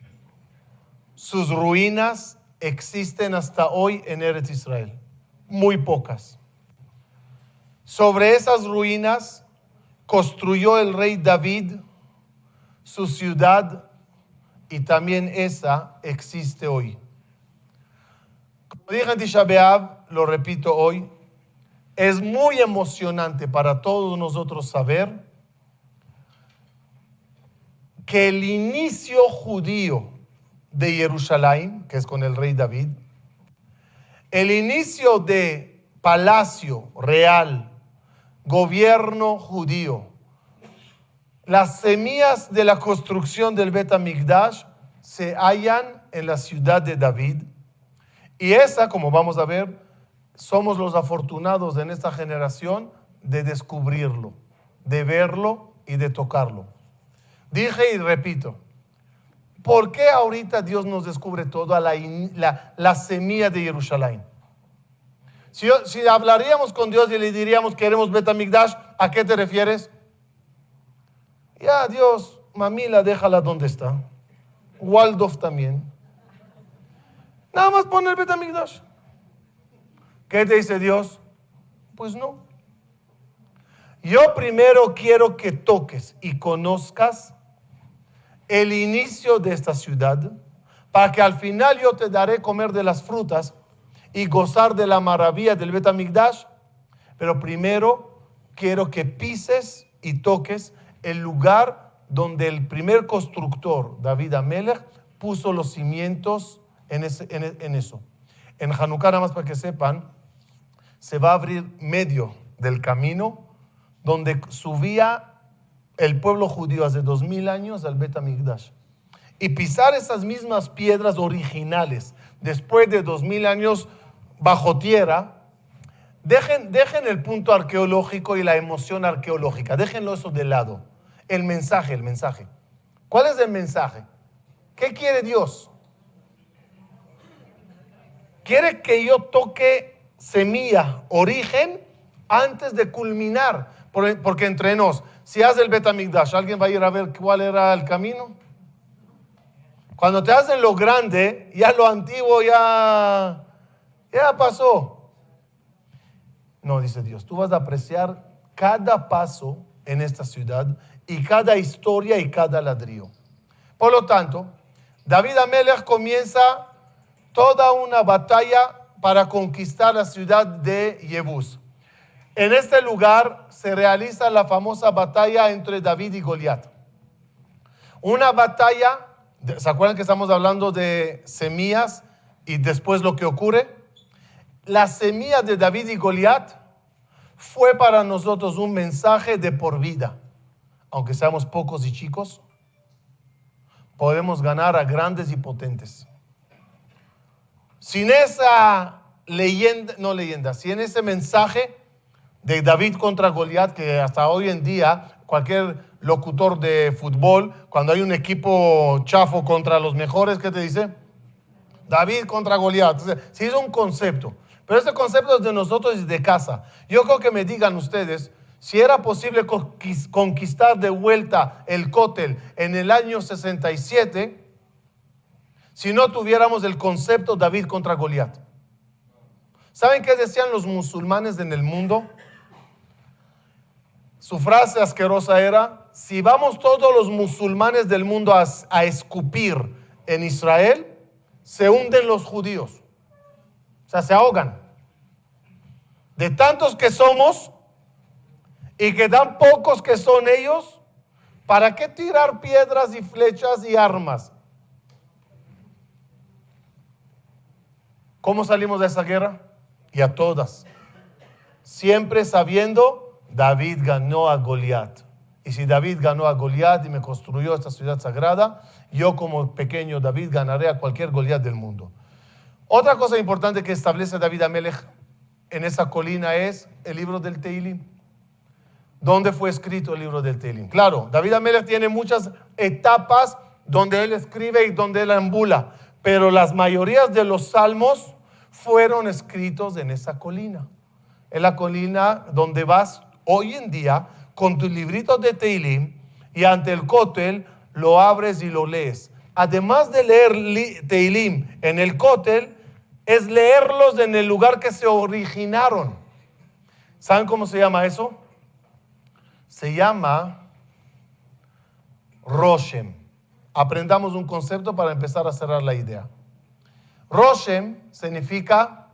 sus ruinas existen hasta hoy en Eretz Israel, muy pocas. Sobre esas ruinas construyó el rey David su ciudad y también esa existe hoy. Como dije en Tisha B'Av, lo repito hoy, es muy emocionante para todos nosotros saber que el inicio judío de Jerusalén, que es con el rey David, el inicio de palacio real, gobierno judío, las semillas de la construcción del Bet HaMikdash se hallan en la ciudad de David. Y esa, como vamos a ver, somos los afortunados en esta generación de descubrirlo, de verlo y de tocarlo. Dije y repito, ¿por qué ahorita Dios nos descubre toda la semilla de Jerusalén? Si hablaríamos con Dios y le diríamos queremos Bet HaMikdash, ¿a qué te refieres? Ya Dios, mamila, déjala donde está. Waldorf también. Nada más pon el Bet HaMikdash. ¿Qué te dice Dios? Pues no. Yo primero quiero que toques y conozcas el inicio de esta ciudad, para que al final yo te daré comer de las frutas y gozar de la maravilla del Bet HaMikdash. Pero primero quiero que pises y toques el lugar donde el primer constructor, David Amelech, puso los cimientos en eso. En Hanukkah, nada más para que sepan, se va a abrir medio del camino donde subía el pueblo judío hace 2000 años al Bet HaMikdash. Y pisar esas mismas piedras originales después de 2000 años bajo tierra, dejen el punto arqueológico y la emoción arqueológica, déjenlo eso de lado. El mensaje. ¿Cuál es el mensaje? ¿Qué quiere Dios? Quiere que yo toque semilla, origen, antes de culminar. Porque entre nos, si hace el Bet HaMikdash, ¿alguien va a ir a ver cuál era el camino? Cuando te hacen lo grande, ya lo antiguo ya pasó. No, dice Dios, tú vas a apreciar cada paso en esta ciudad y cada historia y cada ladrillo. Por lo tanto, David Amelech comienza toda una batalla para conquistar la ciudad de Yebús. En este lugar se realiza la famosa batalla entre David y Goliat. Una batalla, ¿se acuerdan que estamos hablando de semillas y después lo que ocurre? La semilla de David y Goliat fue para nosotros un mensaje de por vida. Aunque seamos pocos y chicos, podemos ganar a grandes y potentes. Sin esa sin ese mensaje de David contra Goliat, que hasta hoy en día cualquier locutor de fútbol, cuando hay un equipo chafo contra los mejores, ¿qué te dice? David contra Goliat. Sí, es un concepto, pero este concepto es de nosotros y de casa. Yo creo que me digan ustedes, si era posible conquistar de vuelta el Kotel en el año 67, si no tuviéramos el concepto David contra Goliat. ¿Saben qué decían los musulmanes en el mundo? Su frase asquerosa era: si vamos todos los musulmanes del mundo a escupir en Israel, se hunden los judíos. O sea, se ahogan. De tantos que somos y que tan pocos que son ellos, ¿para qué tirar piedras y flechas y armas? ¿Cómo salimos de esa guerra? Y a todas. Siempre sabiendo, David ganó a Goliat. Y si David ganó a Goliat y me construyó esta ciudad sagrada, yo como pequeño David ganaré a cualquier Goliat del mundo. Otra cosa importante que establece David Amelech en esa colina es el libro del Teilim. ¿Dónde fue escrito el libro del Teilim? Claro, David Amelech tiene muchas etapas donde él escribe y donde él ambula, pero las mayorías de los salmos fueron escritos en esa colina. En la colina donde vas hoy en día con tu librito de Teilim y ante el Kotel lo abres y lo lees. Además de leer Teilim en el Kotel, es leerlos en el lugar que se originaron. ¿Saben cómo se llama eso? Se llama Roshem. Aprendamos un concepto para empezar a cerrar la idea. Roshem significa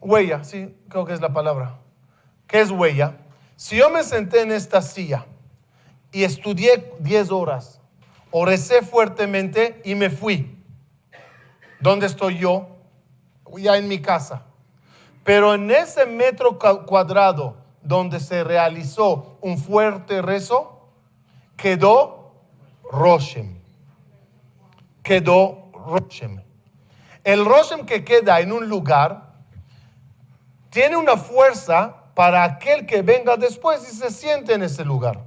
huella, sí, creo que es la palabra. ¿Qué es huella? Si yo me senté en esta silla y estudié 10 horas, o recé fuertemente y me fui, ¿dónde estoy yo? Ya en mi casa. Pero en ese metro cuadrado donde se realizó un fuerte rezo, quedó Roshem. El Roshem que queda en un lugar tiene una fuerza para aquel que venga después y se siente en ese lugar.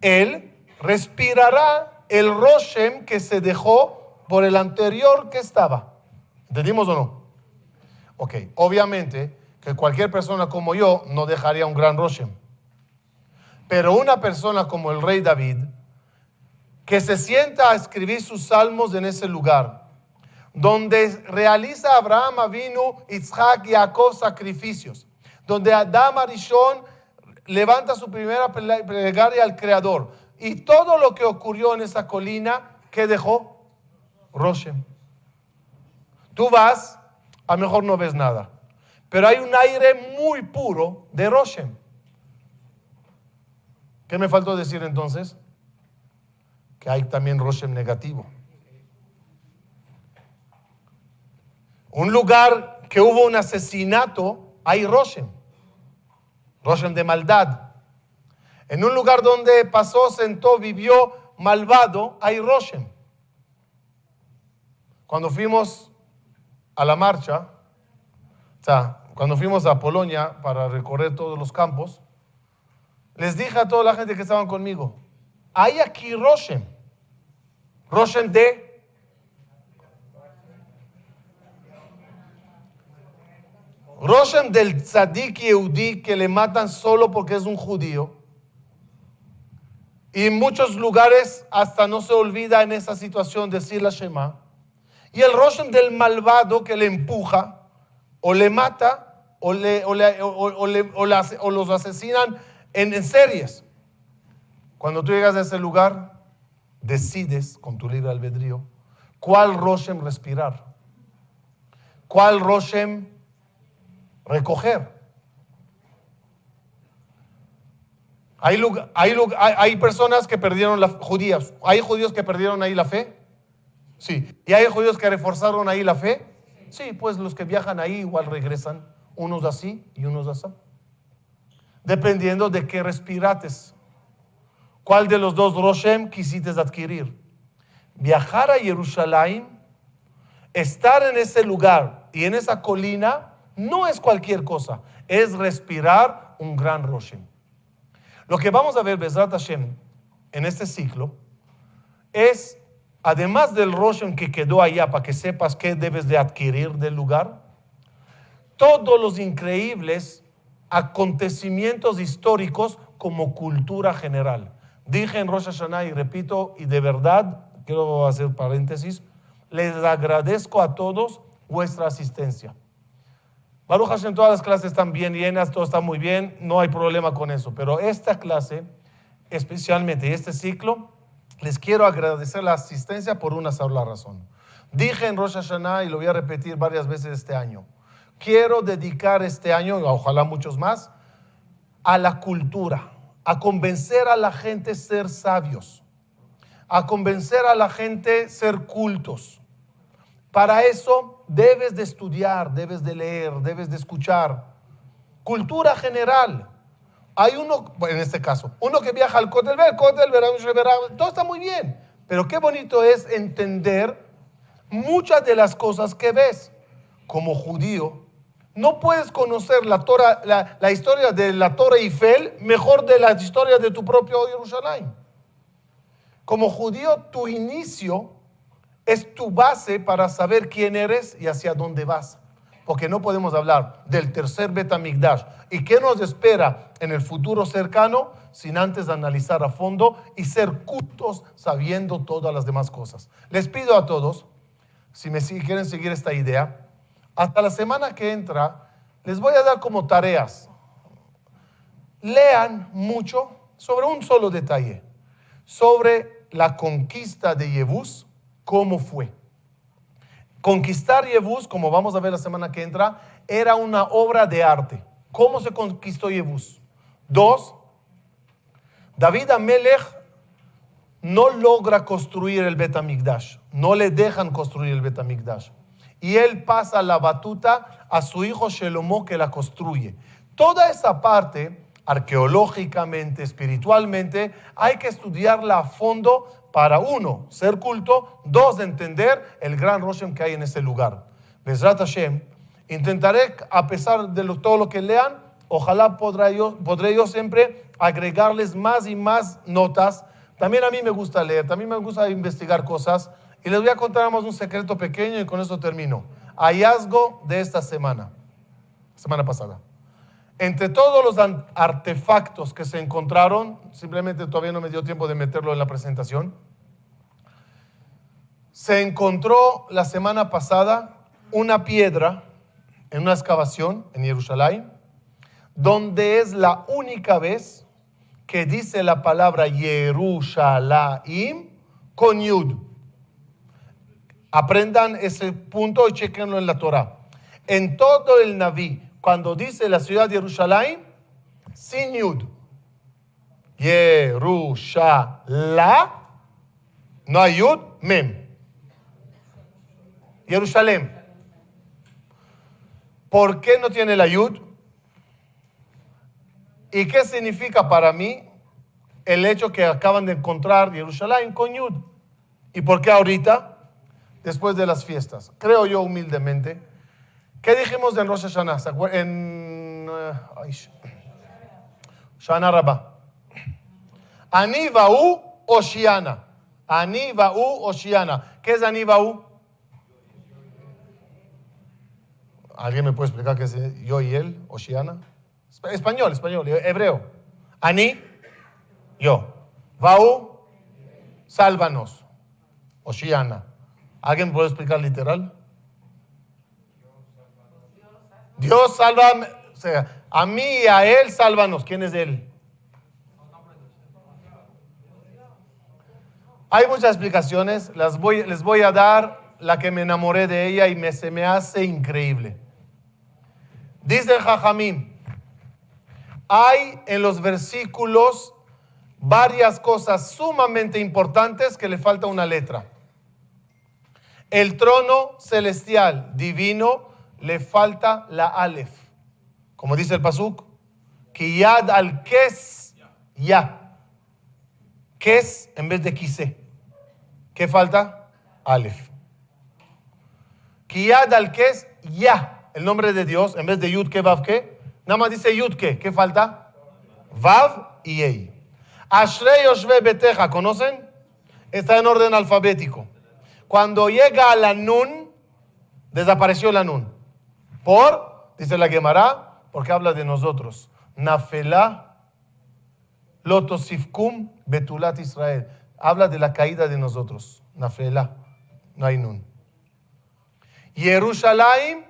Él respirará el Roshem que se dejó por el anterior que estaba. ¿Entendimos o no? Ok, obviamente que cualquier persona como yo no dejaría un gran Roshem. Pero una persona como el rey David, que se sienta a escribir sus salmos en ese lugar, donde realiza Abraham Avinu, Isaac y Jacob sacrificios, donde Adam Arishon levanta su primera plegaria al Creador, y todo lo que ocurrió en esa colina, ¿qué dejó? Roshem. Tú vas, a lo mejor no ves nada, pero hay un aire muy puro de Roshem. ¿Qué me faltó decir entonces? que hay también Roshem negativo. Un lugar que hubo un asesinato, hay Roshem de maldad. En un lugar donde pasó, sentó, vivió malvado, hay Roshem. Cuando fuimos a la marcha, cuando fuimos a Polonia para recorrer todos los campos, les dije a toda la gente que estaban conmigo, hay aquí Roshem del tzadik yehudí que le matan solo porque es un judío. Y en muchos lugares hasta no se olvida en esa situación decir la Shema. Y el Roshem del malvado que le empuja o le mata o los asesinan en series. Cuando tú llegas a ese lugar, decides con tu libre albedrío cuál Roshem respirar, cuál Roshem recoger. Hay personas que perdieron judíos. ¿Hay judíos que perdieron ahí la fe? Sí. ¿Y hay judíos que reforzaron ahí la fe? Sí, pues los que viajan ahí igual regresan, unos así y unos así. Dependiendo de qué respirates. ¿Cuál de los dos Roshem quisiste adquirir? Viajar a Jerusalén, estar en ese lugar y en esa colina, no es cualquier cosa, es respirar un gran Roshem. Lo que vamos a ver, Bezrat Hashem, en este ciclo, es, además del Roshem que quedó allá, para que sepas qué debes de adquirir del lugar, todos los increíbles acontecimientos históricos como cultura general. Dije en Rosh Hashanah y repito, y de verdad, quiero hacer paréntesis, les agradezco a todos vuestra asistencia. Baruch Hashem, todas las clases están bien llenas, todo está muy bien, no hay problema con eso. Pero esta clase, especialmente este ciclo, les quiero agradecer la asistencia por una sola razón. Dije en Rosh Hashanah y lo voy a repetir varias veces este año. Quiero dedicar este año, y ojalá muchos más, a la cultura, a convencer a la gente a ser sabios, a convencer a la gente a ser cultos. Para eso debes de estudiar, debes de leer, debes de escuchar. Cultura general. Hay uno, en este caso, uno que viaja al Kotel, todo está muy bien. Pero qué bonito es entender muchas de las cosas que ves. Como judío, no puedes conocer la historia de la Torre Eiffel mejor de la historia de tu propio Jerusalén. Como judío, tu inicio es tu base para saber quién eres y hacia dónde vas. Porque no podemos hablar del tercer Bet HaMikdash y qué nos espera en el futuro cercano sin antes analizar a fondo y ser cultos sabiendo todas las demás cosas. Les pido a todos, si quieren seguir esta idea, hasta la semana que entra les voy a dar como tareas. Lean mucho sobre un solo detalle, sobre la conquista de Yebús. ¿Cómo fue? Conquistar Yebús, como vamos a ver la semana que entra, era una obra de arte. ¿Cómo se conquistó Yebús? 2, David Amelech no logra construir el Bet HaMikdash. No le dejan construir el Bet HaMikdash. Y él pasa la batuta a su hijo Shelomo que la construye. Toda esa parte, arqueológicamente, espiritualmente, hay que estudiarla a fondo para 1, ser culto, 2, entender el gran Roshem que hay en ese lugar. Bezrat Hashem, intentaré, a pesar de todo lo que lean, ojalá podré yo siempre agregarles más y más notas. También a mí me gusta leer, también me gusta investigar cosas. Y les voy a contar más un secreto pequeño y con eso termino. Hallazgo de esta semana pasada. Entre todos los artefactos que se encontraron, simplemente todavía no me dio tiempo de meterlo en la presentación, se encontró la semana pasada una piedra en una excavación en Jerusalén, donde es la única vez que dice la palabra Yerushalayim con Yud. Aprendan ese punto y chequenlo en la Torah. En todo el Naví, cuando dice la ciudad de Jerusalén, sin Yud. Yerushalayim. No hay Yud, Mem. Jerusalén. ¿Por qué no tiene la Yud? ¿Y qué significa para mí el hecho que acaban de encontrar Jerusalén con Yud? ¿Y por qué ahorita? Después de las fiestas. Creo yo humildemente. ¿Qué dijimos en Rosh Hashanah? En Shana Rabbah. Ani Va'u Oshiana. Ani Va'u Oshiana. ¿Qué es Ani Va'u? ¿Alguien me puede explicar qué es yo y él? Oshiana. Español, hebreo. Ani, yo. Va'u, sálvanos. Oshiana. ¿Alguien puede explicar literal? Dios salva, o sea, a mí y a él sálvanos. ¿Quién es él? Hay muchas explicaciones, les voy a dar la que me enamoré de ella y se me hace increíble. Dice el Jajamim, hay en los versículos varias cosas sumamente importantes que le falta una letra. El trono celestial divino le falta la Aleph. Como dice el Pasuk, Kiyad al Kes ya. Kes en vez de Kise. ¿Qué falta? Aleph. Kiyad al Kes ya. El nombre de Dios, en vez de Yud, ¿qué, Vav, qué? Nada más dice Yud, ¿qué? ¿Qué falta? Vav y Ei. Ashrei Yoshve Beteja, ¿conocen? Está en orden alfabético. Cuando llega a la Nun, desapareció la Nun. Dice la Gemara, porque habla de nosotros. Nafelá Lotosifkum Betulat Israel. Habla de la caída de nosotros. Nafelá. No hay Nun. Jerusalén,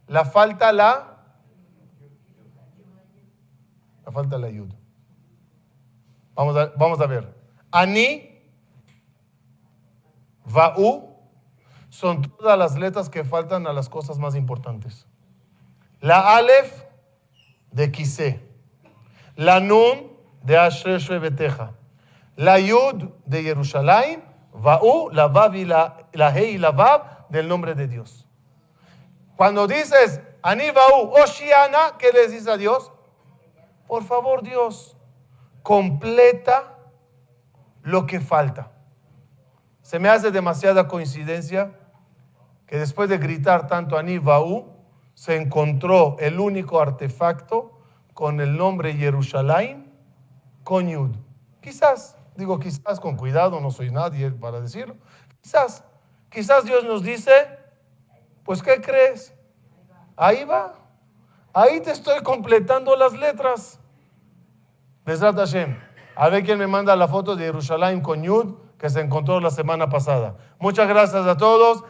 la falta la Yud. Vamos a ver. Ani, Va'u, son todas las letras que faltan a las cosas más importantes. La Aleph de Kisé. La Nun de Ashrei Yoshve Beteja. La Yud de Jerusalén. Va'u, la Vav y la Hei y la Vav del nombre de Dios. Cuando dices Ani Va'u Oshiana, ¿qué le dices a Dios? Por favor, Dios, completa lo que falta. Se me hace demasiada coincidencia que después de gritar tanto Ani Va'u, se encontró el único artefacto con el nombre Jerusalén con Yud. Quizás con cuidado, no soy nadie para decirlo. Quizás Dios nos dice, pues ¿qué crees? Ahí va. Ahí te estoy completando las letras. Bezrat Hashem. A ver quién me manda la foto de Jerusalén con Yud que se encontró la semana pasada. Muchas gracias a todos.